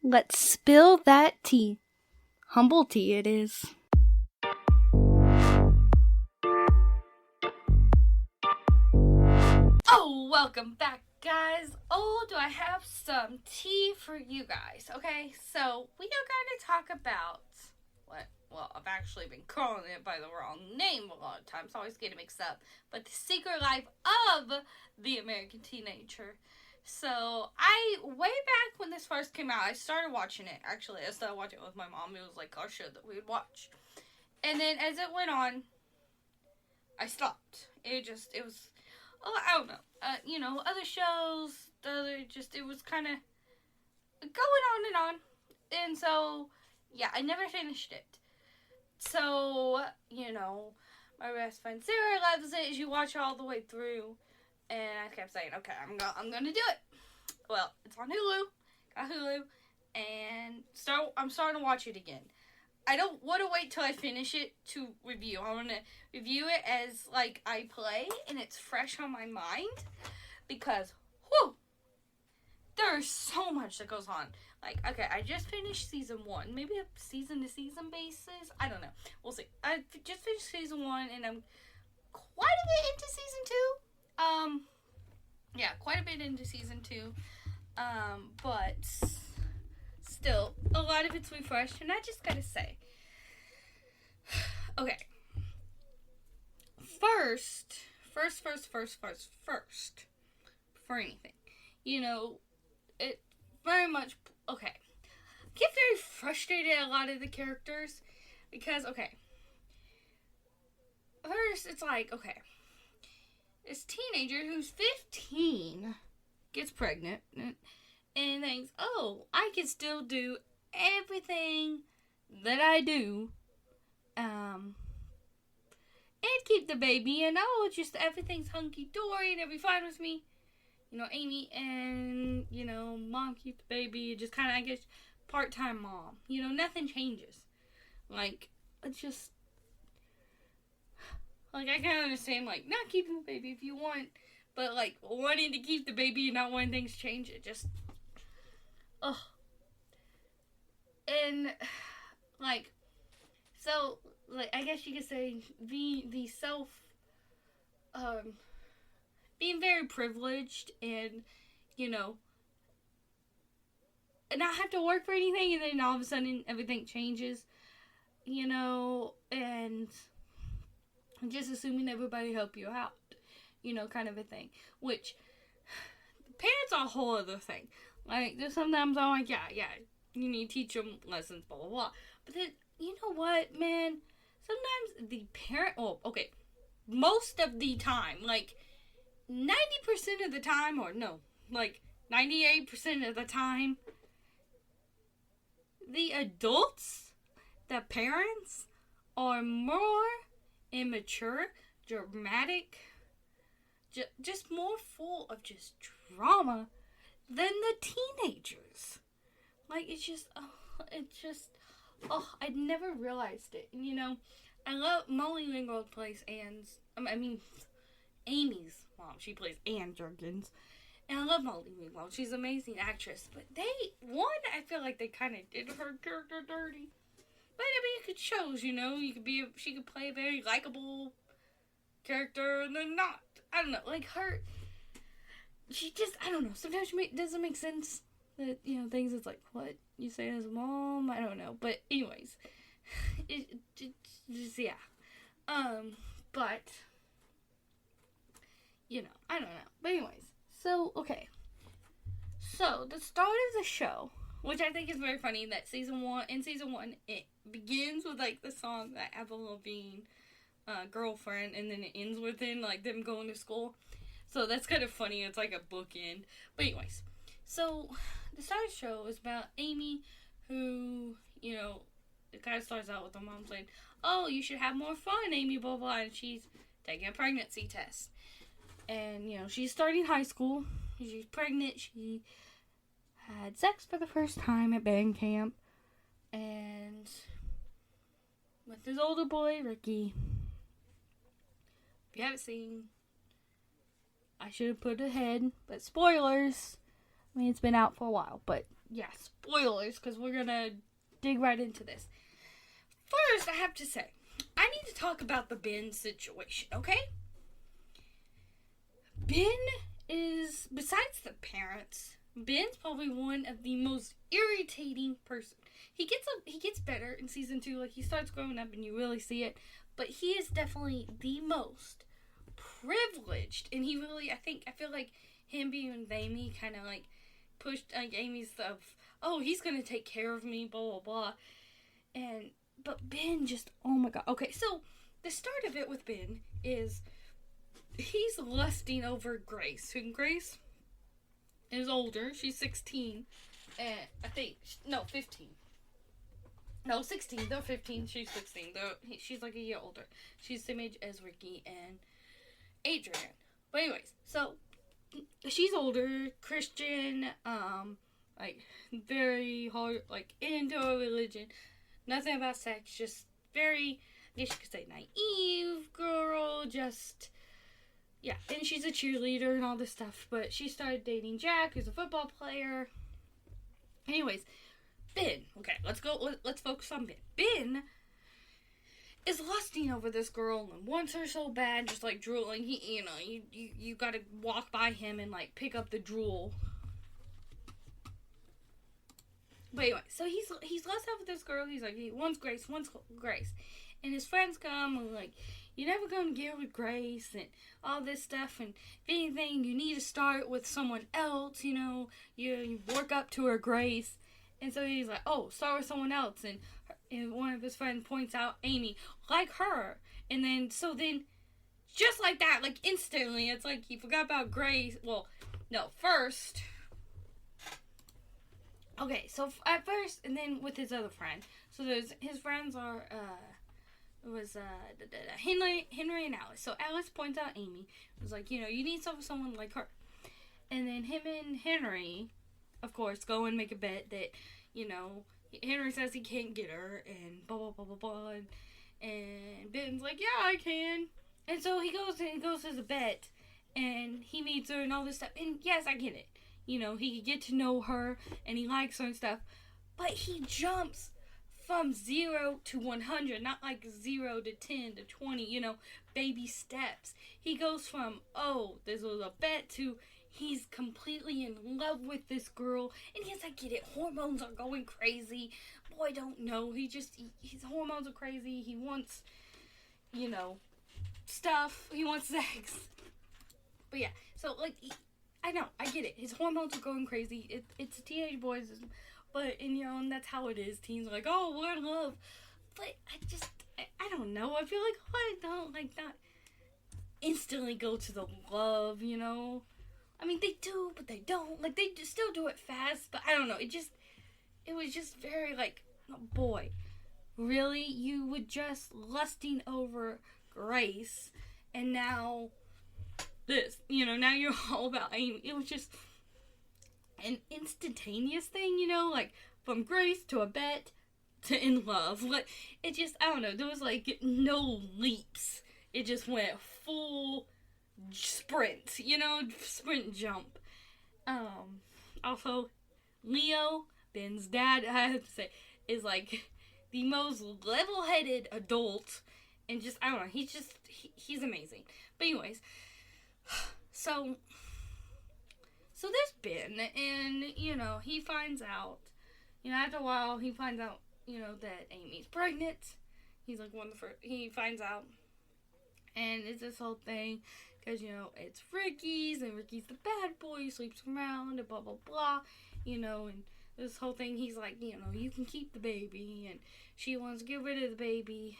Let's spill that tea. Humble tea it is. Oh, welcome back, guys. Oh, do I have some tea for you guys? Okay, so we are going to talk about what? Well, I've actually been calling it by the wrong name a lot of times. I always get it mixed up. But The Secret Life of the American Teenager. So, way back when this first came out, I started watching it. Actually, I started watching it with my mom. It was like our show that we would watch. And then as it went on, I stopped. It was, I don't know. Other shows, it was kind of going on and on. And so, yeah, I never finished it. So, my best friend Sarah loves it. She watched it all the way through. And I kept saying, okay, I'm gonna do it. Well, it's on Hulu. Got Hulu. And I'm starting to watch it again. I don't want to wait till I finish it to review. I want to review it as, like, I play and it's fresh on my mind. Because, there's so much that goes on. Like, okay, I just finished season 1. Maybe a season-to-season basis? I don't know. We'll see. I just finished season 1 and I'm quite a bit into season 2. Quite a bit into season 2. But still, a lot of it's refreshed, and I just gotta say, okay. First, before anything, it very much, okay. I get very frustrated at a lot of the characters, because, okay. First, it's like, okay. This teenager who's 15 gets pregnant and thinks, oh, I can still do everything that I do and keep the baby, and it's just everything's hunky-dory and it'll be fine with me. Amy and, mom keep the baby, just kind of, I guess, part-time mom. Nothing changes. Like, it's just... Like, I can understand, like, not keeping the baby if you want, but, like, wanting to keep the baby and not wanting things to change, it just, And, like, so, like, I guess you could say the being very privileged and, not have to work for anything, and then all of a sudden everything changes, and just assuming everybody help you out, kind of a thing. Which, parents are a whole other thing. Like, there's sometimes I'm like, yeah, you need to teach them lessons, blah, blah, blah. But then, you know what, man? Sometimes the parent, most of the time, like, 90% of the time, or no, like, 98% of the time, the adults, the parents, are more immature, dramatic, just more full of just drama than the teenagers. Like, I'd never realized it. I love Molly Ringwald plays Amy's mom. She plays Ann Jergens. And I love Molly Ringwald. She's an amazing actress. But I feel like they kind of did her character dirty. But it shows, she could play a very likable character and then not. I don't know, like her, she just, I don't know, sometimes it doesn't make sense that, things it's like, what, you say as a mom? I don't know, but anyways, yeah, but, I don't know, but anyways, so, okay, so, the start of the show, which I think is very funny, that season 1, it begins with, like, the song that Avril Lavigne, girlfriend, and then it ends with like, them going to school. So that's kind of funny. It's like a bookend. But anyways, so the start of the show is about Amy, who, it kind of starts out with her mom saying, oh, you should have more fun, Amy, blah, blah, and she's taking a pregnancy test. And, she's starting high school. She's pregnant. She had sex for the first time at band camp. And with his older boy, Ricky. If you haven't seen, I should have put ahead, but spoilers. I mean, it's been out for a while, but yeah, spoilers, because we're gonna dig right into this. First, I have to say, I need to talk about the Ben situation, okay? Ben is, besides the parents, Ben's probably one of the most irritating person. He gets better in season 2, like he starts growing up and you really see it, but he is definitely the most privileged, and he really, I feel like him being with Amy kind of like pushed like Amy's stuff. Oh, he's gonna take care of me, blah blah blah, but Ben just, oh my god. Okay, so the start of it with Ben is he's lusting over Grace, and Grace is older. She's 16, and I think no 15. No, 16. They're 15. She's 16. She's like a year older. She's the same age as Ricky and Adrian. But anyways, so she's older, Christian, like very hard, like into a religion, nothing about sex, just very, I guess you could say, naive girl, just, yeah. And she's a cheerleader and all this stuff, but she started dating Jack, who's a football player. Anyways, Ben, okay, let's focus on Ben. Ben is lusting over this girl and wants her so bad, just like drooling. You gotta walk by him and like pick up the drool. But anyway, so he's lusting over this girl. He's like, he wants Grace, and his friends come and like, you're never gonna get with Grace and all this stuff. And if anything, you need to start with someone else. You work up to her, Grace. And so he's like, oh, start with someone else. And one of his friends points out Amy, like her. And then, just like that, like instantly, it's like he forgot about Grace. Well, no, first. Okay, so at first, and then with his other friend. So his friends are, Henry and Alice. So Alice points out Amy. It was like, you need someone like her. And then him and Henry, of course, go and make a bet that, Henry says he can't get her, and blah, blah, blah, blah, blah, and Ben's like, yeah, I can. And so he goes as a bet, and he meets her and all this stuff, and yes, I get it. He could get to know her, and he likes her and stuff, but he jumps from 0 to 100, not like 0 to 10 to 20, baby steps. He goes from, oh, this was a bet, to he's completely in love with this girl. And yes, I get it. Hormones are going crazy. Boy, don't know. His hormones are crazy. He wants, stuff. He wants sex. But yeah, so like, I know, I get it. His hormones are going crazy. It's teenage boys. And that's how it is. Teens are like, oh, we're in love. But I don't know. I feel like, I don't, like, not instantly go to the love, I mean, they do, but they don't. Like, they just still do it fast, but I don't know. It was just very, like, oh boy, really? You were just lusting over Grace, and now this, now you're all about Amy. It was just an instantaneous thing, like, from Grace to a bet to in love. Like, it just, I don't know, there was, like, no leaps. It just went full sprint, sprint jump. Also, Leo, Ben's dad, I have to say, is like the most level-headed adult, and just, I don't know, he's amazing. But anyways, so there's Ben, and, he finds out, after a while, he finds out, that Amy's pregnant. He's like one of the first, he finds out, and it's this whole thing. Because, it's Ricky's, and Ricky's the bad boy, he sleeps around, and blah, blah, blah, and this whole thing, he's like, you can keep the baby, and she wants to get rid of the baby,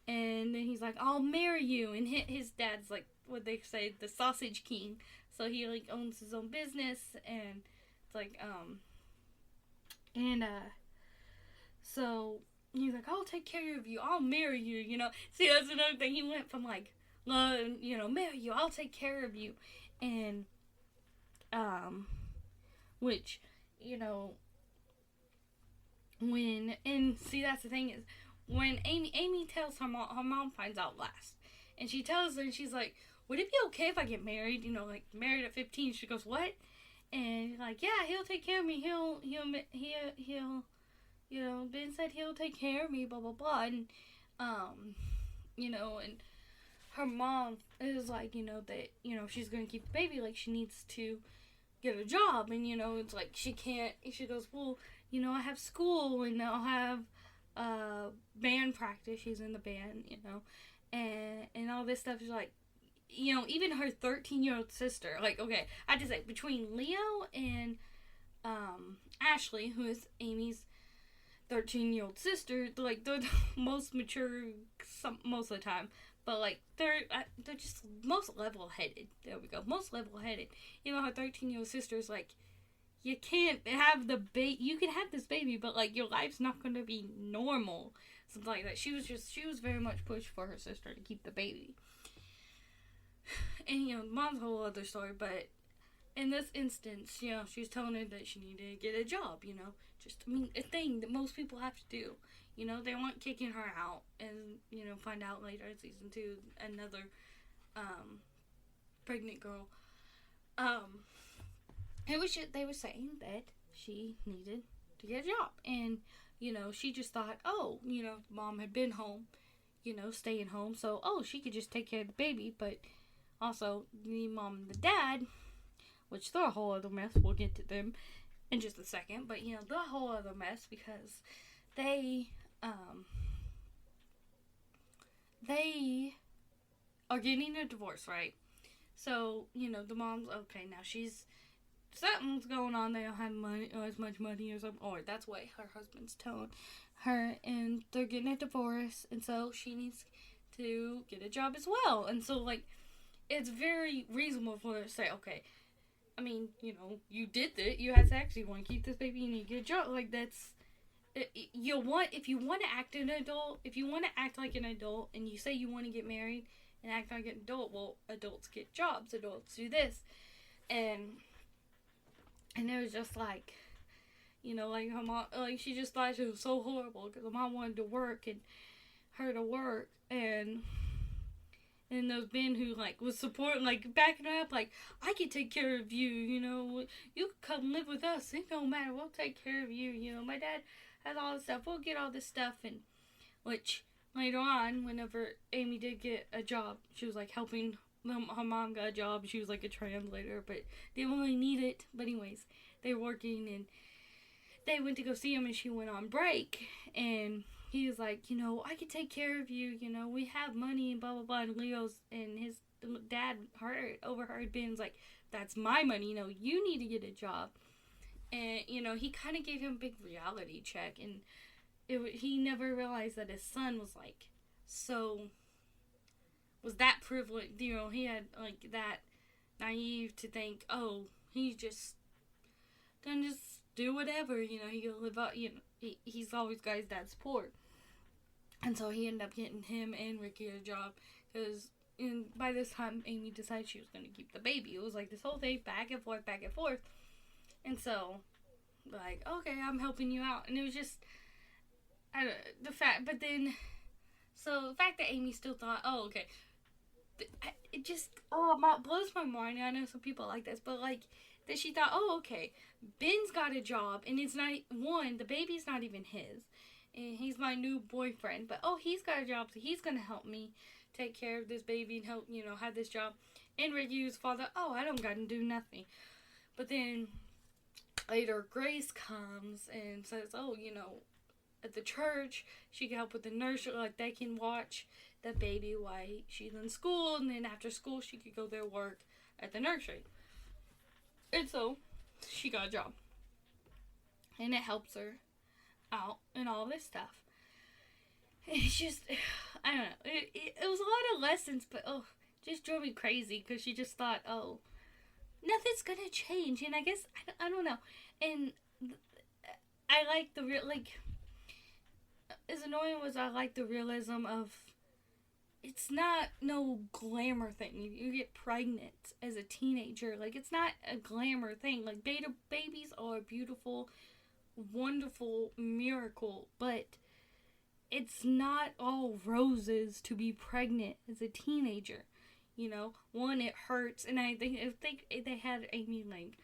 and then he's like, I'll marry you, and his dad's like, what they say, the sausage king, so he, like, owns his own business, and it's like, so he's like, I'll take care of you, I'll marry you, see, that's another thing, he went from, like, marry you, I'll take care of you, and, which, see, that's the thing is, when Amy tells her mom finds out last, and she tells her, and she's like, would it be okay if I get married, like, married at 15, she goes, what? And like, yeah, he'll take care of me. Ben said he'll take care of me. Blah blah blah. And and her mom is like, that she's gonna keep the baby. Like she needs to get a job, and it's like she can't. She goes, well, I have school, and I'll have band practice. She's in the band, and all this stuff is like, even her 13-year-old sister, like, okay, I have to say, between Leo and Ashley, who is Amy's 13-year-old sister, like, they're the most mature most of the time, but, like, they're just most level-headed. There we go, most level-headed. Her 13-year-old sister's like, you can't have you can have this baby, but, like, your life's not going to be normal, something like that. She was very much pushed for her sister to keep the baby. And, mom's a whole other story, but in this instance, she's telling her that she needed to get a job, a thing that most people have to do. They weren't kicking her out, and, find out later in season 2, another, pregnant girl, they were saying that she needed to get a job, and, she just thought, oh, mom had been home, staying home, so, she could just take care of the baby, but also, the mom and the dad, which they're a whole other mess, we'll get to them in just a second, but, they're a whole other mess because they are getting a divorce, right? So, the mom's, okay, now something's going on, they don't have money, or as much money or something, or that's what her husband's telling her, and they're getting a divorce, and so she needs to get a job as well, and so, like, it's very reasonable for her to say, okay, I mean, you did that, you had sex, you want to keep this baby, you need to get a job, like, that's, if you want to act an adult, if you want to act like an adult, and you say you want to get married, and act like an adult, well, adults get jobs, adults do this, and it was just like, like her mom, like, she just thought it was so horrible, because her mom wanted to work, and her to work, and those Ben who, like, was supporting, like, backing her up, like, I can take care of you, you can come live with us, it don't matter, we'll take care of you, my dad has all this stuff, we'll get all this stuff, and, which, later on, whenever Amy did get a job, she was, like, helping, her mom got a job, she was, like, a translator, but they didn't really need it, but anyways, they were working, and they went to go see him, and she went on break, and he was like, I can take care of you, we have money, and blah, blah, blah, and and his dad overheard Ben's like, that's my money, you need to get a job, and, he kind of gave him a big reality check, and he never realized that his son was, like, was that privileged, he had, like, that naive to think, oh, he's just gonna just do whatever, he can live up, he's always got his dad's support. And so he ended up getting him and Ricky a job, because by this time Amy decided she was going to keep the baby. It was like this whole thing, back and forth. And so, like, okay, I'm helping you out. And it was just, the fact that Amy still thought, oh, okay, it just, blows my mind. I know some people like this, but, like, that she thought, oh, okay, Ben's got a job, and it's not, the baby's not even his, and he's my new boyfriend, but, he's got a job, so he's gonna help me take care of this baby and help, have this job. And Ricky's father, I don't gotta do nothing. But then, later, Grace comes and says, at the church, she can help with the nursery, like, they can watch the baby while she's in school, and then after school, she could go there work at the nursery. And so, she got a job. And it helps her out and all this stuff. It's just, I don't know. It was a lot of lessons, but, just drove me crazy, because she just thought, nothing's gonna change. And I guess, I don't know. And I like as annoying as I like the realism of, it's not no glamour thing. You get pregnant as a teenager. Like, it's not a glamour thing. Like, babies are a beautiful, wonderful miracle, but it's not all roses to be pregnant as a teenager. One, it hurts, and I think if they had Amy, like,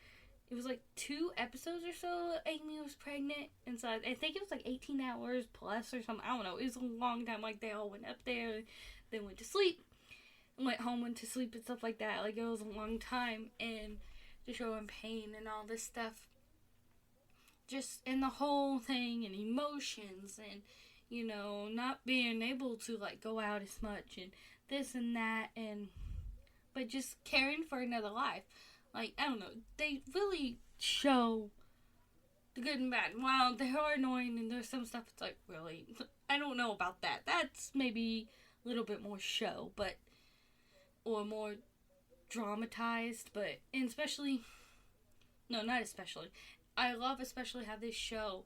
it was like 2 episodes or so, Amy was pregnant. And so I think it was like 18 hours plus or something. I don't know. It was a long time. Like, they all went up there, then went to sleep, went home, went to sleep, and stuff like that. Like, it was a long time. And to show him pain and all this stuff. Just in the whole thing, and emotions, and, you know, not being able to, like, go out as much, and this and that, and, but just caring for another life. Like, I don't know, they really show the good and bad. While they are annoying, and there's some stuff that's like, really, I don't know about that. That's maybe a little bit more show, but, or more dramatized, but, and especially, no, not especially, I love especially how this show,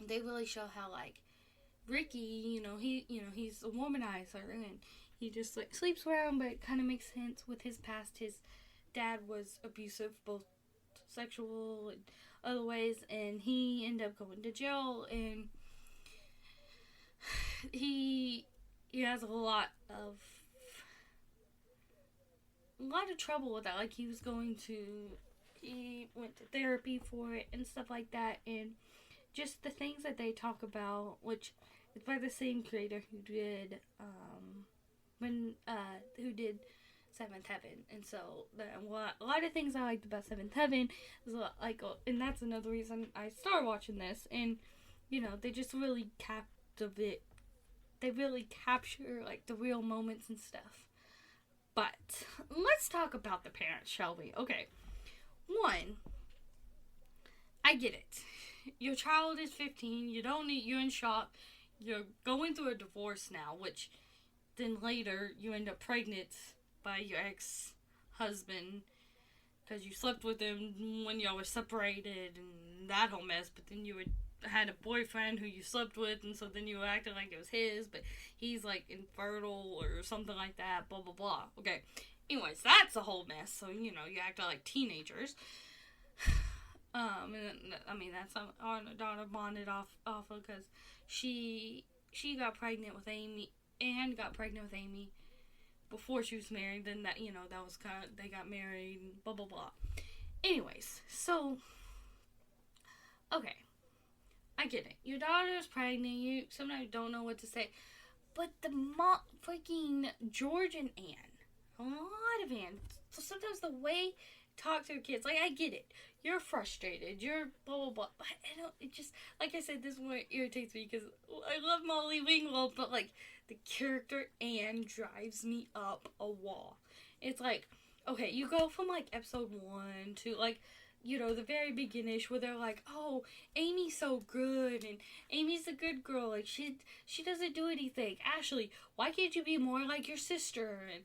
they really show how, like, Ricky, he's a womanizer, and he just, like, sleeps around, but it kind of makes sense with his past. His dad was abusive, both sexual and other ways, and he ended up going to jail, and he has a lot of trouble with that. Like, he went to therapy for it and stuff like that, and just the things that they talk about, which is by the same creator who did Seventh Heaven. And so a lot of things I liked about Seventh Heaven is like, and that's another reason I started watching this. And they just really capture like the real moments and stuff. But let's talk about the parents, shall we? Okay. One, I get it. Your child is 15. You're in shock. You're going through a divorce now, which then later you end up pregnant by your ex-husband because you slept with him when y'all were separated and that whole mess. But then you had a boyfriend who you slept with, and so then you acted like it was his, but he's like infertile or something like that, blah blah blah. Okay, anyways, that's a whole mess. So you acted like teenagers. And I mean, that's our daughter bonded off of because she got pregnant with Amy and got pregnant with Amy before she was married. Then that was kind of, they got married and blah blah blah. Anyways, so okay, I get it. Your daughter is pregnant. You sometimes don't know what to say, but the freaking George and Anne, a lot of Anne. So sometimes the way talk to your kids, like, I get it. You're frustrated. You're blah blah blah. But it just, like I said, this one irritates me because I love Molly Ringwald, but like the character Anne drives me up a wall. It's like, okay, you go from like episode 1 to like, the very beginnish where they're like, oh, Amy's so good and Amy's a good girl. Like she doesn't do anything. Ashley, why can't you be more like your sister? And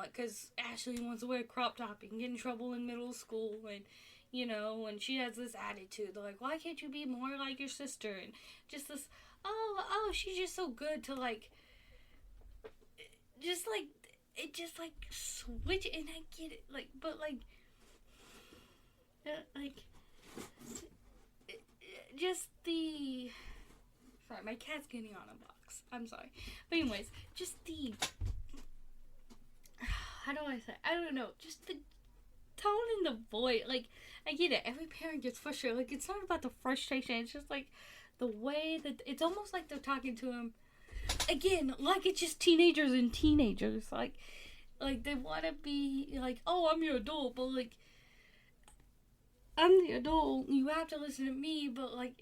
because Ashley wants to wear a crop top and get in trouble in middle school, and and she has this attitude. They're like, why can't you be more like your sister? And just this, oh, she's just so good to like, just like, it just like switch, and I get it, like, but like, just the, sorry, my cat's getting on a box. I'm sorry. But anyways, just the, how do I say? I don't know. Just the tone in the voice. Like, I get it. Every parent gets frustrated. Like, it's not about the frustration. It's just like the way that it's almost like they're talking to him again. Like it's just teenagers and teenagers. Like they want to be like, oh, I'm your adult, but like, I'm the adult. You have to listen to me, but like,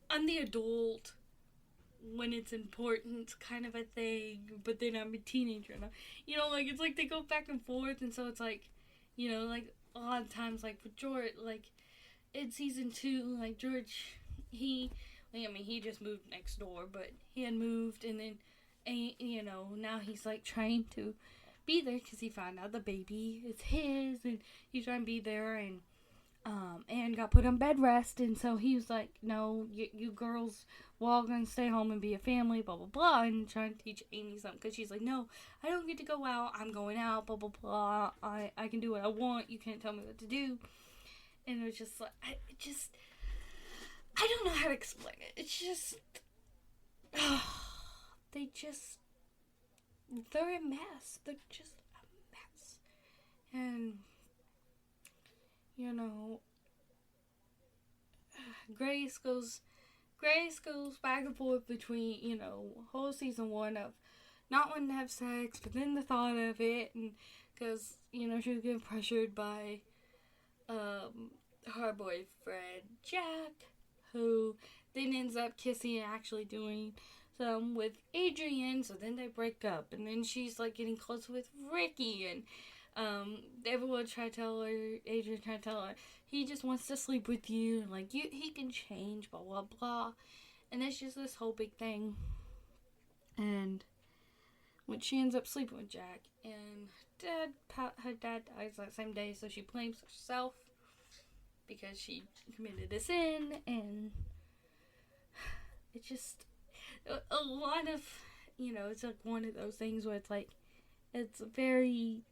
I'm the adult when it's important, kind of a thing, but then I'm a teenager now. Like, it's like they go back and forth, and so it's like, like, a lot of times, like, with George, like, in season 2, like, George, he just moved next door, but he had moved, and then, now he's, like, trying to be there, because he found out the baby is his, and he's trying to be there, and Anne got put on bed rest, and so he was like, no, you girls, we're all gonna stay home and be a family, blah blah blah, and trying to teach Amy something, because she's like, no, I don't get to go out, I'm going out, blah blah blah, I can do what I want, you can't tell me what to do. And it was just like, I don't know how to explain it. It's just, they're a mess. They're just a mess. And you know, Grace goes back and forth between, you know, whole season 1 of not wanting to have sex, but then the thought of it, and because, you know, she was getting pressured by her boyfriend Jack, who then ends up kissing and actually doing some with Adrian, so then they break up, and then she's like getting close with Ricky, and everyone tried to tell her, Adrian tried to tell her, he just wants to sleep with you, and like, he can change, blah blah blah, and it's just this whole big thing. And when she ends up sleeping with Jack, and her dad dies that same day, so she blames herself because she committed a sin, and it's just a lot of, you know, it's like one of those things where it's like, it's very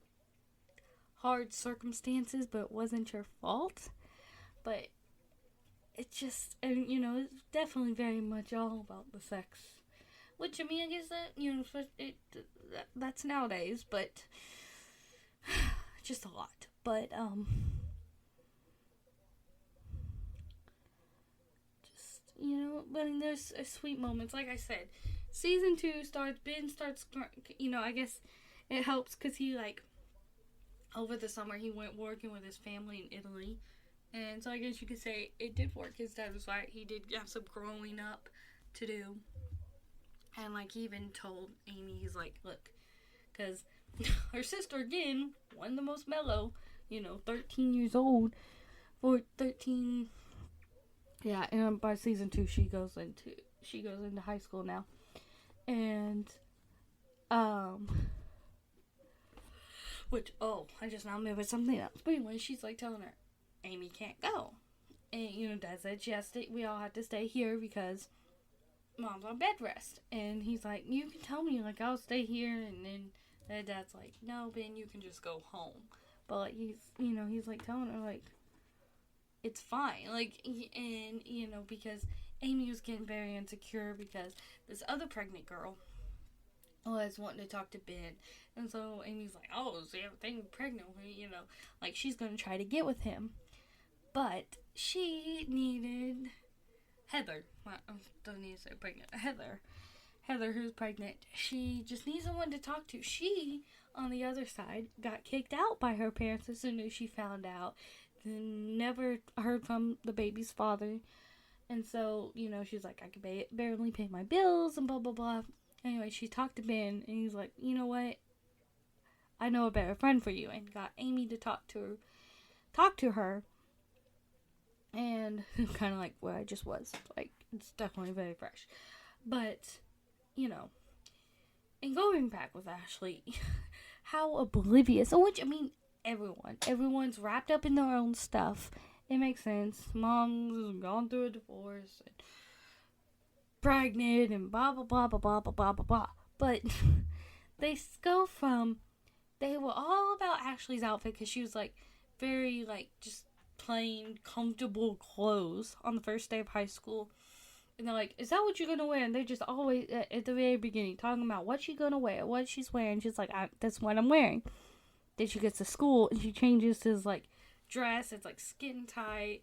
hard circumstances, but it wasn't your fault. But it just, and you know, it's definitely very much all about the sex. Which, I mean, I guess that, you know, that's nowadays, but just a lot. But, just, you know, but there's sweet moments. Like I said, season 2 starts, Ben starts, you know, I guess it helps because he, like, over the summer, he went working with his family in Italy. And so I guess you could say it did work. His dad was right. He did have some growing up to do. And, like, he even told Amy, he's like, look, because her sister, again, one of the most mellow, you know, 13 years old, for 13, yeah, and by season 2, she goes into high school now. And, which, I just now remembered something else. But anyway, she's, like, telling her, Amy can't go. And, you know, Dad said, we all have to stay here because Mom's on bed rest. And he's like, you can tell me, like, I'll stay here. And then Dad's like, no, Ben, you can just go home. But, like, he's like telling her, like, it's fine. Like, and, you know, because Amy was getting very insecure because this other pregnant girl was wanting to talk to Ben. And so Amy's like, oh, so you have a thing pregnant with me, you know, like, she's going to try to get with him. But she needed Heather. I don't need to say pregnant. Heather, who's pregnant. She just needs someone to talk to. She, on the other side, got kicked out by her parents as soon as she found out. Then never heard from the baby's father. And so, you know, she's like, I can barely pay my bills and blah, blah, blah. Anyway, she talked to Ben, and he's like, you know what? I know a better friend for you. And got Amy to talk to her. And kind of like where I just was. Like, it's definitely very fresh. But, you know, and going back with Ashley, how oblivious, which, I mean, everyone's wrapped up in their own stuff. It makes sense. Mom's gone through a divorce, and pregnant, and blah, blah, blah, blah, blah, blah, blah, blah, blah. But they go from, they were all about Ashley's outfit, because she was, like, very, like, just plain, comfortable clothes on the first day of high school. And they're like, is that what you're going to wear? And they're just always, at the very beginning, talking about what she's going to wear, what she's wearing. She's like, that's what I'm wearing. Then she gets to school, and she changes to this, like, dress. It's, like, skin tight,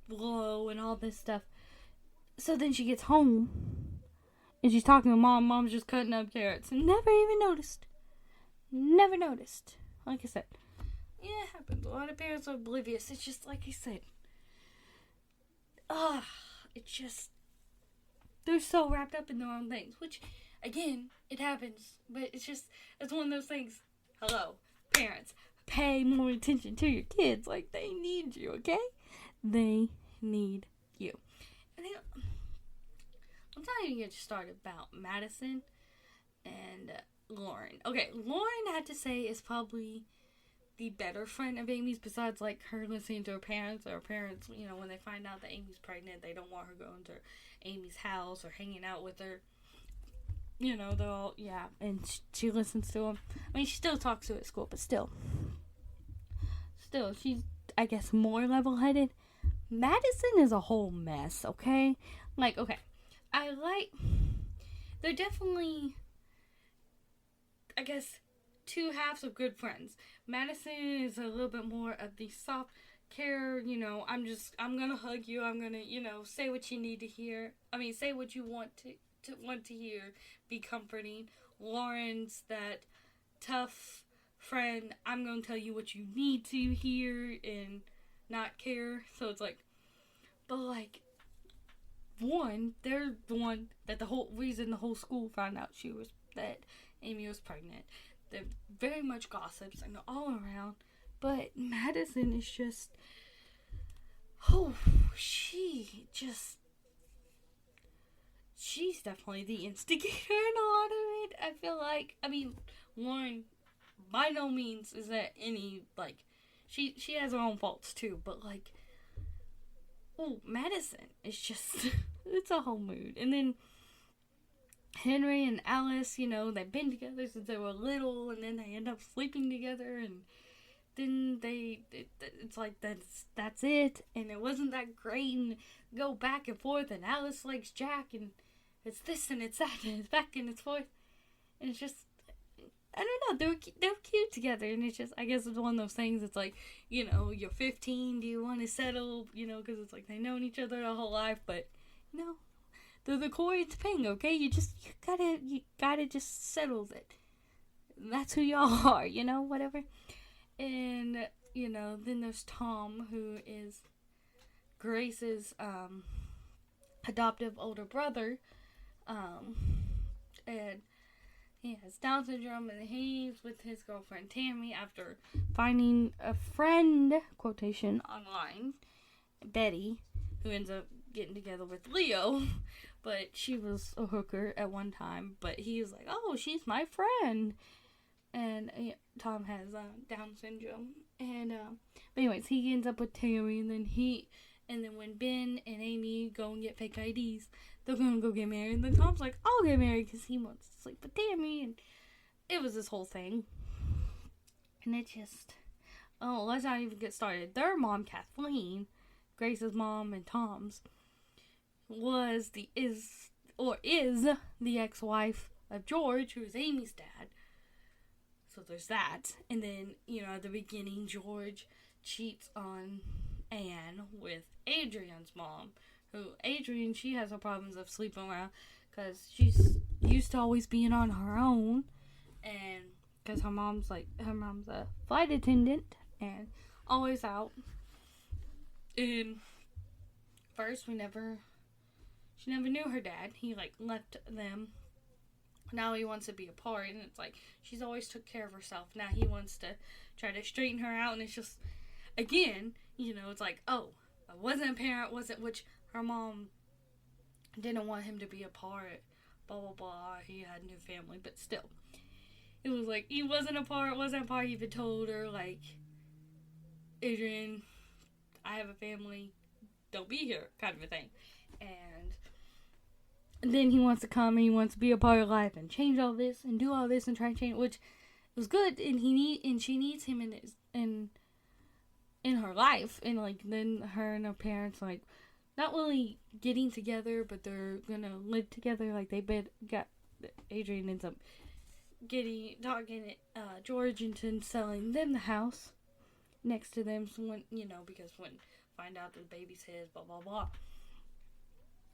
low, and all this stuff. So then she gets home, and she's talking to Mom. Mom's just cutting up carrots. And never even noticed. Never noticed. Like I said. Yeah, it happens. A lot of parents are oblivious. It's just, like I said. It's just, they're so wrapped up in their own things. Which, again, it happens. But it's one of those things. Hello, parents. Pay more attention to your kids. Like, they need you, okay? They need you. And then, I'm not even going to start about Madison and Lauren. Okay, Lauren, I had to say, is probably the better friend of Amy's, besides, like, her listening to her parents, or her parents, you know, when they find out that Amy's pregnant, they don't want her going to Amy's house or hanging out with her. You know, they're all, yeah, and she listens to them. I mean, she still talks to her at school, but still, she's, I guess, more level-headed. Madison is a whole mess, okay? Like, okay, they're definitely, I guess, two halves of good friends. Madison is a little bit more of the soft, care, I'm gonna hug you, I'm gonna, say what you need to hear. I mean, say what you want to hear, be comforting. Lauren's that tough friend, I'm gonna tell you what you need to hear and not care. So it's like, but like, they're the one that the whole reason the whole school found out that Amy was pregnant. They're very much gossips and all around. But Madison is just, she's definitely the instigator in a lot of it. I feel like, Lauren, by no means is that any, like, she has her own faults too, but like, Madison is just, it's a whole mood. And then Henry and Alice, they've been together since they were little, and then they end up sleeping together, and then it's like that's it, and it wasn't that great, and go back and forth, and Alice likes Jack, and it's this and it's that, and it's back and it's forth, and it's just, I don't know, they were cute together, and it's just, I guess it's one of those things. It's like, you're 15, do you want to settle, because it's like they've known each other their whole life, but they're the Corey and Topanga, okay? You gotta just settle it. That's who y'all are, whatever. And, then there's Tom, who is Grace's adoptive older brother. And he has Down syndrome, and he's with his girlfriend Tammy after finding a friend, quotation, online, Betty, who ends up getting together with Leo. But she was a hooker at one time, but he's like, oh, she's my friend. And Tom has Down syndrome, and but anyways, he ends up with Terry, and then when Ben and Amy go and get fake IDs, they're gonna go get married. And then Tom's like, I'll get married because he wants to sleep with Tammy, and it was this whole thing. And it just, let's not even get started. Their mom, Kathleen, Grace's mom and Tom's, is the ex-wife of George, who is Amy's dad. So there's that. And then, at the beginning, George cheats on Anne with Adrian's mom. Adrian, she has her problems of sleeping around because she's used to always being on her own. And because her mom's a flight attendant and always out. And first, she never knew her dad. He, left them. Now he wants to be apart, and it's like, she's always took care of herself. Now he wants to try to straighten her out, and it's just, again, it's like, oh, I wasn't a parent, which her mom didn't want him to be apart, blah, blah, blah, he had a new family, but still. It was like, he wasn't apart, he even told her, like, Adrian, I have a family, don't be here, kind of a thing. And then he wants to come and he wants to be a part of life and change all this and do all this and try to change, which was good. And she needs him in her life. And then her and her parents not really getting together, but they're gonna live together. Adrian ends up talking George into selling them the house next to them. So because when find out that the baby's his, blah blah blah.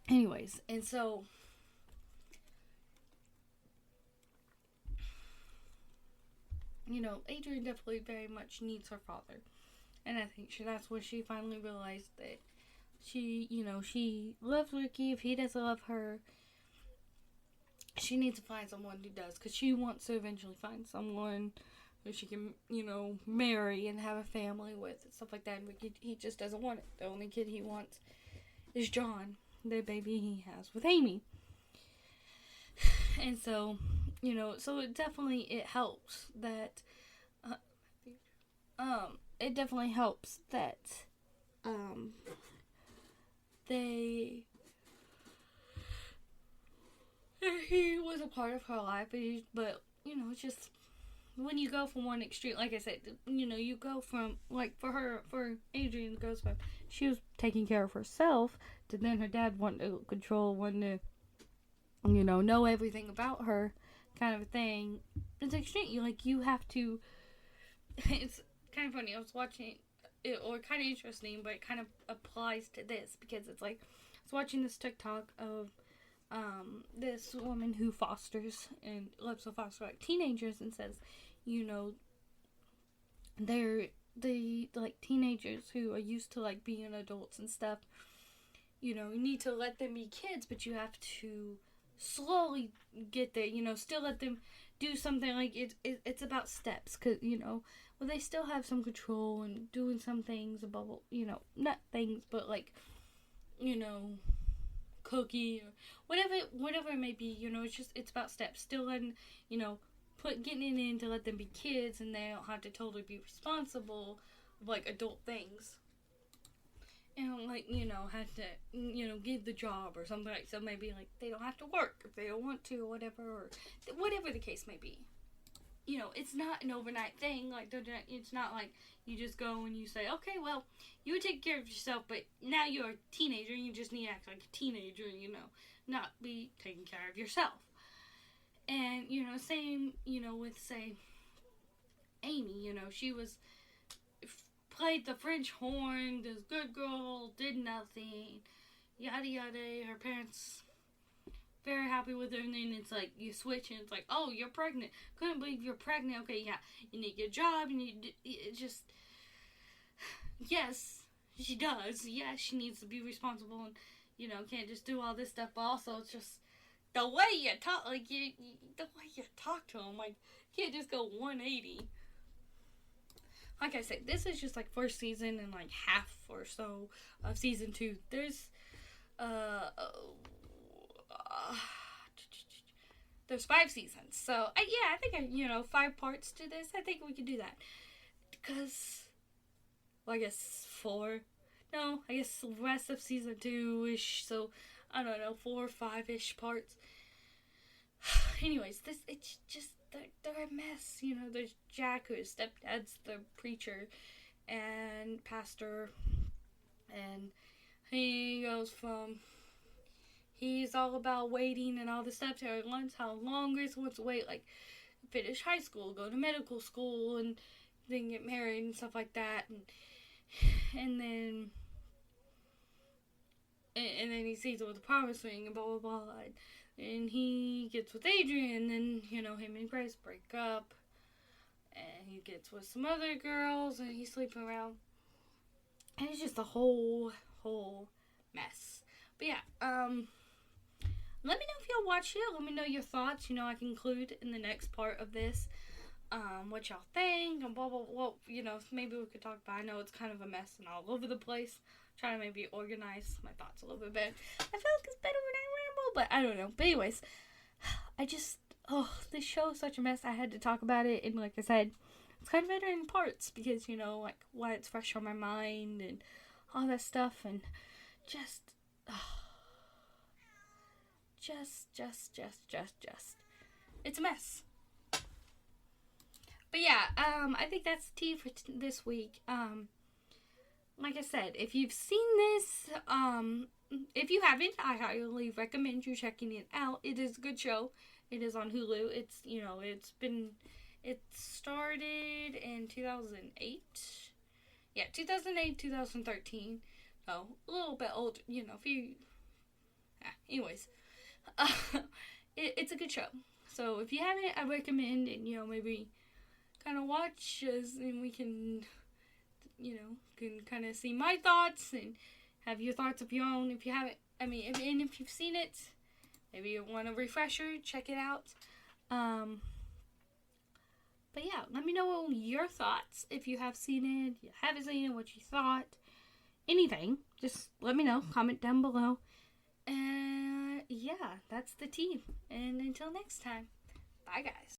Anyways, and so Adrian definitely very much needs her father, and I think that's when she finally realized that she loves Ricky. If he doesn't love her, she needs to find someone who does, because she wants to eventually find someone who she can marry and have a family with and stuff like that. And Ricky, he just doesn't want it. The only kid he wants is John, the baby he has with Amy. And so, so it helps that, he was a part of her life, but it's just, when you go from one extreme, like I said, you go from, for Adrian, goes from, she was taking care of herself, to then her dad wanted to control, wanted to, know everything about her, kind of a thing. It's extreme. You have to, it's kind of funny. I was watching or kind of interesting, but it kind of applies to this because it's like I was watching this TikTok of this woman who fosters and loves to foster like teenagers and says, you know, they're the like teenagers who are used to like being adults and stuff. You know, you need to let them be kids, but you have to slowly get there. You know, still let them do something like it's about steps, because you know, well, they still have some control and doing some things above, you know, not things, but like, you know, cookie or whatever it may be. You know, it's about steps. Still letting, you know, getting it in to let them be kids, and they don't have to totally be responsible of like adult things. And like, you know, have to, you know, give the job or something like, so maybe like they don't have to work if they don't want to or whatever the case may be. You know, it's not an overnight thing. Like, it's not like you just go and you say, okay, well, you would take care of yourself, but now you're a teenager and you just need to act like a teenager, you know, not be taking care of yourself. And, you know, same, you know, with, say, Amy, you know, she played the French horn, this good girl, did nothing, yada yada. Her parents very happy with her, and then it's like you switch and it's like, oh, you're pregnant. Couldn't believe you're pregnant. Okay, yeah, you need to get a job. It just, yes, she does. Yes, she needs to be responsible and, you know, can't just do all this stuff. But also, it's just the way you talk, like the way you talk to them, like you can't just go 180. Like I said, this is just like first season and like half or so of season 2. There's there's 5 seasons, so I think you know, 5 parts to this. I think we could do that because, well, I guess 4. No, I guess the rest of season 2-ish. So I don't know, 4 or 5-ish parts. Anyways, it's just they're a mess. You know, there's Jack, whose stepdad's the preacher and pastor, and he goes from, he's all about waiting and all this stuff. So he learns how long he wants to wait, like finish high school, go to medical school, and then get married and stuff like that. And then he sees it with the promise ring and blah blah blah. And he gets with Adrian, and then, you know, him and Grace break up. And he gets with some other girls, and he's sleeping around. And it's just a whole mess. But yeah, let me know if y'all watch it. Let me know your thoughts. You know, I can include in the next part of this what y'all think, and blah blah blah. You know, maybe we could talk about. I know it's kind of a mess and all over the place. Trying to maybe organize my thoughts a little bit better. I feel like it's better when I ramble, but I don't know. But anyways, this show is such a mess. I had to talk about it, and like I said, it's kind of better in parts because, you know, like why it's fresh on my mind and all that stuff, and just it's a mess. But yeah, I think that's tea for this week. Like I said, if you've seen this, if you haven't, I highly recommend you checking it out. It is a good show. It is on Hulu. It's, you know, it started in 2008. Yeah, 2008, 2013. So, a little bit old, you know, anyways. It's a good show. So, if you haven't, I recommend, and, you know, maybe kind of watch us, and we can, you know, can kind of see my thoughts and have your thoughts of your own. If you haven't, if you've seen it, maybe you want a refresher, check it out. But yeah, let me know your thoughts. If you have seen it, you haven't seen it, what you thought, anything, just let me know. Comment down below. And yeah, that's the tea. And until next time, bye guys.